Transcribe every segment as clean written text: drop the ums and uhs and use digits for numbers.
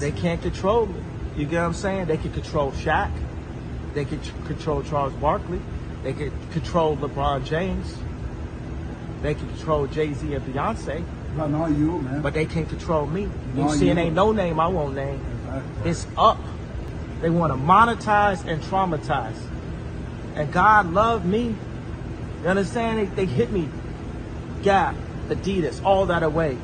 They can't control me. You get what I'm saying? They can control Shaq. They can control Charles Barkley. They can control LeBron James. They can control Jay-Z and Beyonce. But not you, man. But they can't control me. You Not see, you. it ain't no name I won't name. Exactly. It's up. They want to monetize and traumatize. And God loved me. You understand? They hit me. Gap, Adidas, all that away.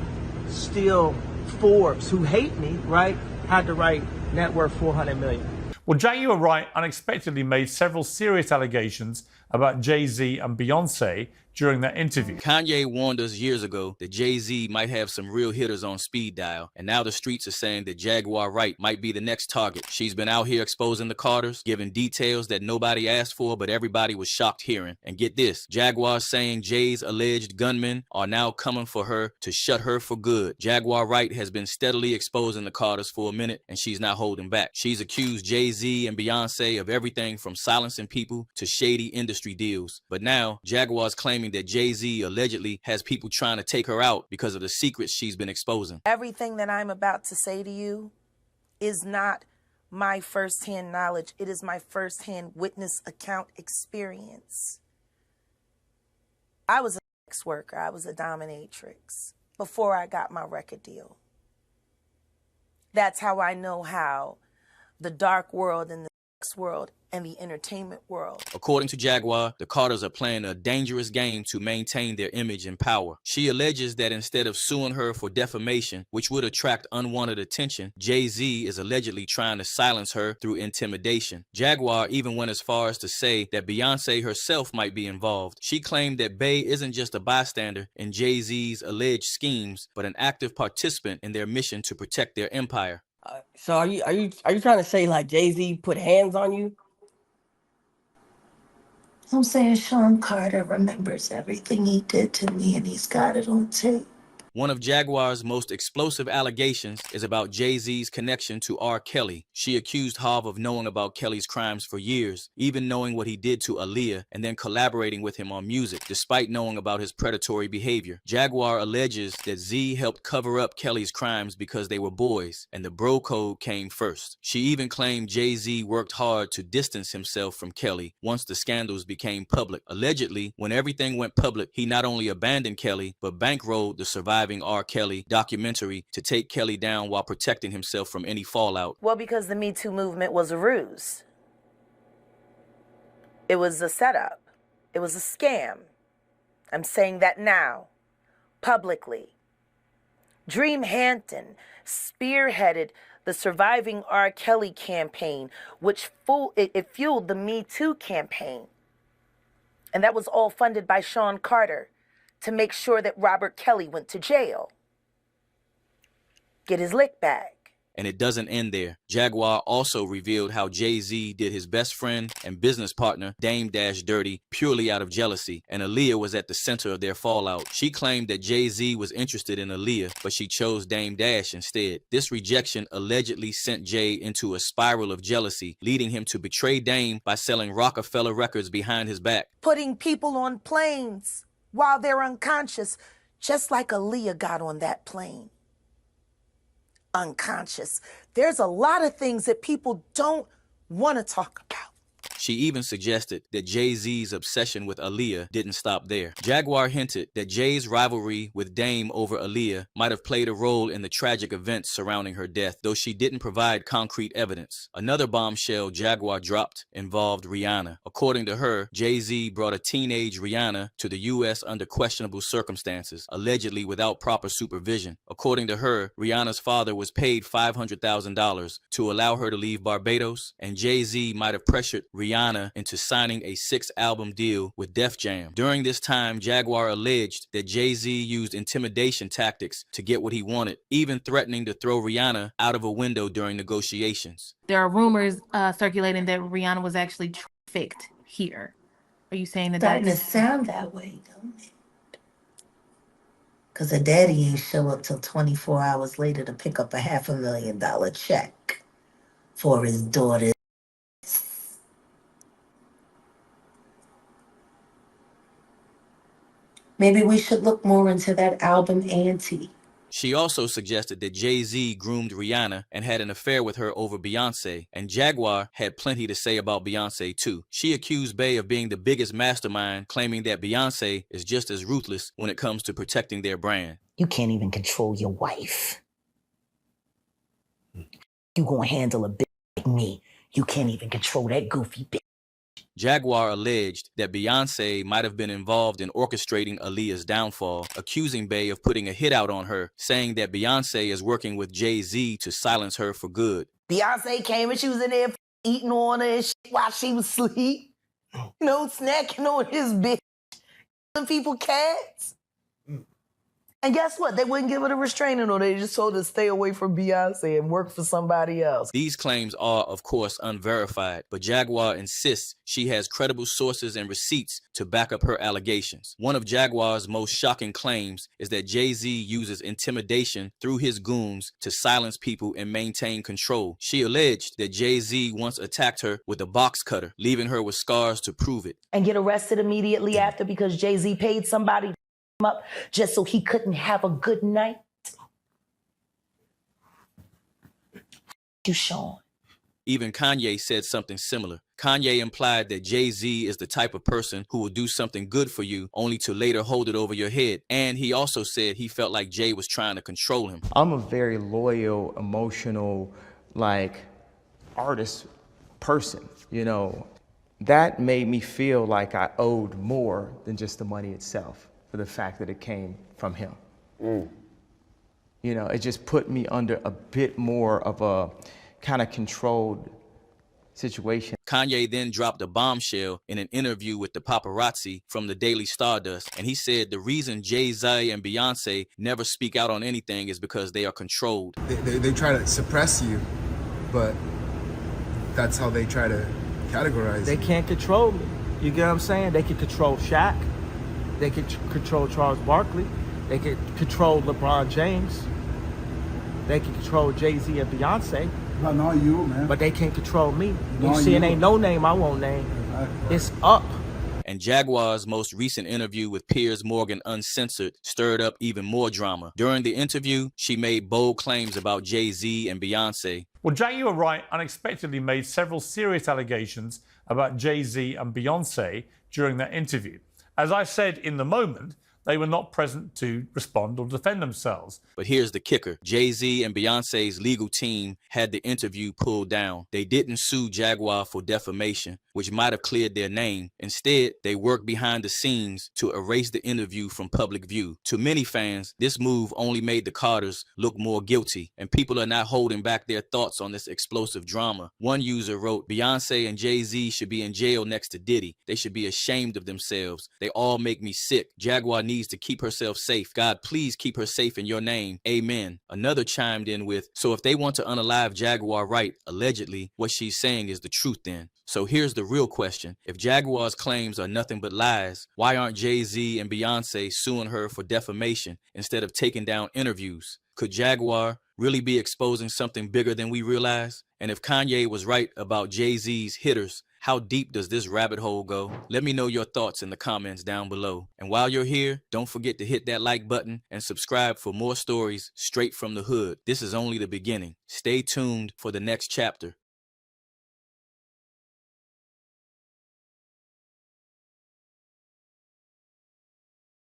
Still, Forbes, who hate me, right, had to write net worth 400 million. Well, Jaguar Wright unexpectedly made several serious allegations about Jay-Z and Beyonce during that interview. Kanye warned us years ago that Jay-Z might have some real hitters on speed dial, and now the streets are saying that Jaguar Wright might be the next target. She's been out here exposing the Carters, giving details that nobody asked for, but everybody was shocked hearing. And get this, Jaguar's saying Jay's alleged gunmen are now coming for her to shut her for good. Jaguar Wright has been steadily exposing the Carters for a minute, and she's not holding back. She's accused Jay-Z and Beyonce of everything from silencing people to shady industry deals. But now, Jaguar's claiming that Jay-Z allegedly has people trying to take her out because of the secrets she's been exposing. Everything that I'm about to say to you is not my firsthand knowledge. It is my firsthand witness account experience. I was a sex worker. I was a dominatrix before I got my record deal. That's how I know how the dark world and the sex world and the entertainment world. According to Jaguar, the Carters are playing a dangerous game to maintain their image and power. She alleges that instead of suing her for defamation, which would attract unwanted attention, Jay-Z is allegedly trying to silence her through intimidation. Jaguar even went as far as to say that Beyonce herself might be involved. She claimed that Bey isn't just a bystander in Jay-Z's alleged schemes, but an active participant in their mission to protect their empire. So are you trying to say like Jay-Z put hands on you? I'm saying Sean Carter remembers everything he did to me and he's got it on tape. One of Jaguar's most explosive allegations is about Jay-Z's connection to R. Kelly. She accused Harv of knowing about Kelly's crimes for years, even knowing what he did to Aaliyah and then collaborating with him on music, despite knowing about his predatory behavior. Jaguar alleges that Z helped cover up Kelly's crimes because they were boys, and the bro code came first. She even claimed Jay-Z worked hard to distance himself from Kelly once the scandals became public. Allegedly, when everything went public, he not only abandoned Kelly, but bankrolled the surviving R. Kelly documentary to take Kelly down while protecting himself from any fallout. Well, because the Me Too movement was a ruse. It was a setup. It was a scam. I'm saying that now, publicly. Dream Hampton spearheaded the Surviving R. Kelly campaign, which fueled the Me Too campaign. And that was all funded by Sean Carter, to make sure that Robert Kelly went to jail. Get his lick back. And it doesn't end there. Jaguar also revealed how Jay-Z did his best friend and business partner, Dame Dash dirty, purely out of jealousy, and Aaliyah was at the center of their fallout. She claimed that Jay-Z was interested in Aaliyah, but she chose Dame Dash instead. This rejection allegedly sent Jay into a spiral of jealousy, leading him to betray Dame by selling Rockefeller Records behind his back. Putting people on planes while they're unconscious, just like Aaliyah got on that plane. Unconscious. There's a lot of things that people don't want to talk about. She even suggested that Jay-Z's obsession with Aaliyah didn't stop there. Jaguar hinted that Jay's rivalry with Dame over Aaliyah might have played a role in the tragic events surrounding her death, though she didn't provide concrete evidence. Another bombshell Jaguar dropped involved Rihanna. According to her, Jay-Z brought a teenage Rihanna to the U.S. under questionable circumstances, allegedly without proper supervision. According to her, Rihanna's father was paid $500,000 to allow her to leave Barbados, and Jay-Z might have pressured Rihanna into signing a 6-album deal with Def Jam. During this time, Jaguar alleged that Jay-Z used intimidation tactics to get what he wanted, even threatening to throw Rihanna out of a window during negotiations. There are rumors circulating that Rihanna was actually trafficked here. Are you saying that Starting to sound that way, don't it? Because her daddy ain't show up till 24 hours later to pick up a $500,000 check for his daughter. Maybe we should look more into that album Auntie. She also suggested that Jay-Z groomed Rihanna and had an affair with her over Beyonce, and Jaguar had plenty to say about Beyonce too. She accused Bey of being the biggest mastermind, claiming that Beyonce is just as ruthless when it comes to protecting their brand. You can't even control your wife. You gonna handle a bitch like me. You can't even control that goofy bitch. Jaguar alleged that Beyonce might have been involved in orchestrating Aaliyah's downfall, accusing Bey of putting a hit out on her, saying that Beyonce is working with Jay-Z to silence her for good. Beyonce came and she was in there eating on her and shit while she was asleep. You know, snacking on his bitch. Killing people cats. And guess what? They wouldn't give her a restraining order. They just told her to stay away from Beyonce and work for somebody else. These claims are, of course, unverified, but Jaguar insists she has credible sources and receipts to back up her allegations. One of Jaguar's most shocking claims is that Jay-Z uses intimidation through his goons to silence people and maintain control. She alleged that Jay-Z once attacked her with a box cutter, leaving her with scars to prove it. And get arrested immediately after because Jay-Z paid somebody up just so he couldn't have a good night. You, Sean. Even Kanye said something similar. Kanye implied that Jay-Z is the type of person who will do something good for you only to later hold it over your head. And he also said he felt like Jay was trying to control him. I'm a very loyal, emotional, artist person, you know. That made me feel like I owed more than just the money itself, for the fact that it came from him. You know, it just put me under a bit more of a kind of controlled situation. Kanye then dropped a bombshell in an interview with the paparazzi from the Daily Stardust, and he said the reason Jay-Z and Beyonce never speak out on anything is because they are controlled. They try to suppress you, but that's how they try to categorize They you. can't control me. You get what I'm saying? They can control Shaq. They could control Charles Barkley. They could control LeBron James. They can control Jay-Z and Beyonce. But not you, man. But they can't control me. You Not see, it you. ain't no name I won't name. Exactly. It's up. And Jaguar's most recent interview with Piers Morgan Uncensored stirred up even more drama. During the interview, she made bold claims about Jay-Z and Beyonce. Well, Jaguar Wright unexpectedly made several serious allegations about Jay-Z and Beyonce during that interview. As I said in the moment, they were not present to respond or defend themselves. But here's the kicker. Jay-Z and Beyonce's legal team had the interview pulled down. They didn't sue Jaguar for defamation, which might have cleared their name. Instead, they worked behind the scenes to erase the interview from public view. To many fans, this move only made the Carters look more guilty, and people are not holding back their thoughts on this explosive drama. One user wrote, Beyonce and Jay-Z should be in jail next to Diddy. They should be ashamed of themselves. They all make me sick. Jaguar needs to keep herself safe. God, please keep her safe in your name. Amen. Another chimed in with, so if they want to unalive Jaguar Wright, allegedly, what she's saying is the truth then. So here's the real question. If Jaguar's claims are nothing but lies, why aren't Jay-Z and Beyonce suing her for defamation instead of taking down interviews? Could Jaguar really be exposing something bigger than we realize? And if Kanye was right about Jay-Z's hitters, how deep does this rabbit hole go? Let me know your thoughts in the comments down below. And while you're here, don't forget to hit that like button and subscribe for more stories straight from the hood. This is only the beginning. Stay tuned for the next chapter.